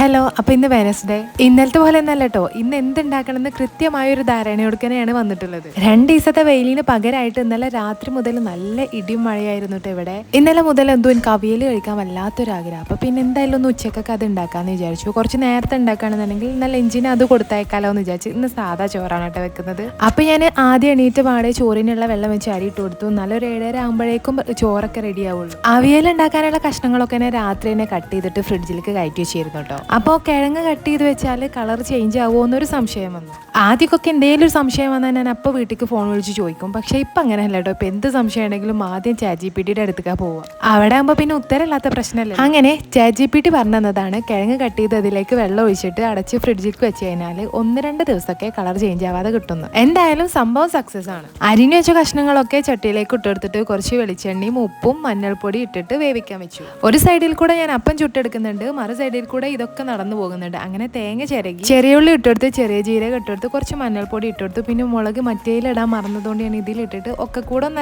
Hello, അപ്പോൾ ഇന്ന് Wednesday. ഇന്നലത്തെ പോലെ ഒന്നല്ല കേട്ടോ. ഇന്ന് എന്തുണ്ടാക്കണമെന്ന് കൃത്യമായൊരു ധാരണയോടുക്കനെയാണ് വന്നിട്ടുള്ളത്. 2 ദിവസത്തെ വെയിലിന് പകരമായിട്ട് ഇന്നലെ രാത്രി മുതൽ നല്ല ഇടിയും മഴയായിരുന്നു കേട്ടോ ഇവിടെ. ഇന്നലെ മുതൽ എന്തോ എനിക്ക് അവിയൽ കഴിക്കാൻ വല്ലാത്തൊരാഗ്രഹം. അപ്പോൾ പിന്നെ എന്തായാലും ഒന്ന് ഉച്ചക്കൊക്കെ അത് ഉണ്ടാക്കാമെന്ന് വിചാരിച്ചു. കുറച്ച് നേരത്തെ ഉണ്ടാക്കുകയാണെന്നുണ്ടെങ്കിൽ ഇന്നലെ ലഞ്ചിന് അത് കൊടുത്തയക്കാലോ എന്ന് വിചാരിച്ചു. ഇന്ന് സാധാ ചോറാണ് കേട്ടോ വെക്കുന്നത്. അപ്പോൾ ഞാൻ ആദ്യം എണീറ്റ് പാടെ ചോറിനുള്ള വെള്ളം വെച്ച് അരിയിട്ട് കൊടുത്തു. നല്ലൊരു 7:30 ആകുമ്പോഴേക്കും ചോറൊക്കെ റെഡി ആവുള്ളൂ. അവിയൽ ഉണ്ടാക്കാനുള്ള കഷ്ണങ്ങളൊക്കെ രാത്രി തന്നെ കട്ട് ചെയ്തിട്ട് ഫ്രിഡ്ജിലേക്ക് കയറ്റി വെച്ചിരുന്നു കേട്ടോ. അപ്പോൾ കിഴങ്ങ് കട്ട് ചെയ്ത് വെച്ചാൽ കളർ ചേഞ്ച് ആവുമോ എന്നൊരു സംശയം വന്നു. ആദ്യമൊക്കെ എന്തെങ്കിലും ഒരു സംശയം വന്നാൽ ഞാൻ അപ്പോൾ വീട്ടിലേക്ക് ഫോൺ വിളിച്ച് ചോദിക്കും. പക്ഷേ ഇപ്പം അങ്ങനെയല്ല കേട്ടോ. ഇപ്പം എന്ത് സംശയം ഉണ്ടെങ്കിലും ആദ്യം ChatGPTയുടെ അടുത്തേക്കാണ് പോവുക. അവിടെ ആകുമ്പോൾ പിന്നെ ഉത്തരമില്ലാത്ത പ്രശ്നമല്ല. അങ്ങനെ ChatGPT പറഞ്ഞു തന്നതാണ് കിഴങ്ങ് കട്ട് ചെയ്ത് അതിലേക്ക് വെള്ളം ഒഴിച്ചിട്ട് അടച്ച് ഫ്രിഡ്ജിലേക്ക് വെച്ച് കഴിഞ്ഞാൽ 1-2 ദിവസമൊക്കെ കളർ ചേഞ്ച് ആവാതെ കിട്ടുന്നു. എന്തായാലും സംഭവം സക്സസ് ആണ്. അരിഞ്ഞു വെച്ച കഷ്ണങ്ങളൊക്കെ ചട്ടിയിലേക്ക് ഇട്ടെടുത്തിട്ട് കുറച്ച് വെളിച്ചെണ്ണയും ഉപ്പും മഞ്ഞൾപ്പൊടി ഇട്ടിട്ട് വേവിക്കാൻ വെച്ചു. ഒരു സൈഡിൽ കൂടെ ഞാൻ അപ്പം ചുട്ടെടുക്കുന്നുണ്ട്, മറു സൈഡിൽ കൂടെ ഇതൊക്കെ നടന്നു പോകുന്നുണ്ട്. അങ്ങനെ തേങ്ങ ചിരകി ചെറിയ ഉള്ളി ഇട്ടെടുത്ത് ചെറിയ ജീരകം ഇട്ടെടുത്ത് കുറച്ച് മഞ്ഞൾപ്പൊടി ഇട്ടെടുത്തു. പിന്നെ മുളക് മറ്റേലിടാൻ മറന്നതുകൊണ്ട് ഞാൻ ഇതിലിട്ടിട്ട് ഒക്കെ കൂടെ ഒന്ന്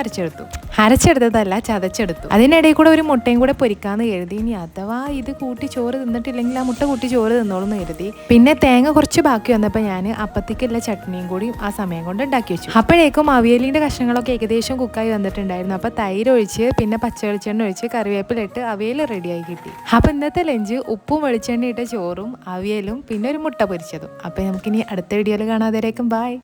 അരച്ചെടുത്തതല്ല, ചതച്ചെടുത്തു. അതിനിടയിൽ കൂടെ ഒരു മുട്ടയും കൂടെ പൊരിക്കാന്ന് കരുതി. ഇനി അഥവാ ഇത് കൂട്ടി ചോറ് തിന്നിട്ടില്ലെങ്കിൽ ആ മുട്ട കൂട്ടി ചോറ് തിന്നോളൂ എന്ന് കരുതി. പിന്നെ തേങ്ങ കുറച്ച് ബാക്കി വന്നപ്പോൾ ഞാൻ അപ്പത്തേക്കുള്ള ചട്നിയും കൂടി ആ സമയം കൊണ്ട് ഉണ്ടാക്കി വെച്ചു. അപ്പോഴേക്കും അവിയലിന്റെ കഷ്ണങ്ങളൊക്കെ ഏകദേശം കുക്കായി വന്നിട്ടുണ്ടായിരുന്നു. അപ്പോൾ തൈര് ഒഴിച്ച് പിന്നെ പച്ച വെളിച്ചെണ്ണ ഒഴിച്ച് കറിവേപ്പിലിട്ട് അവിയൽ റെഡിയായി കിട്ടി. അപ്പോൾ ഇന്നത്തെ ലഞ്ച് ഉപ്പും വെളിച്ചെണ്ണ ഇട്ട ചോറും അവിയലും പിന്നെ ഒരു മുട്ട പൊരിച്ചതും. അപ്പോൾ നമുക്കിനി അടുത്ത വീഡിയോയിൽ കാണാതെ ബൈ.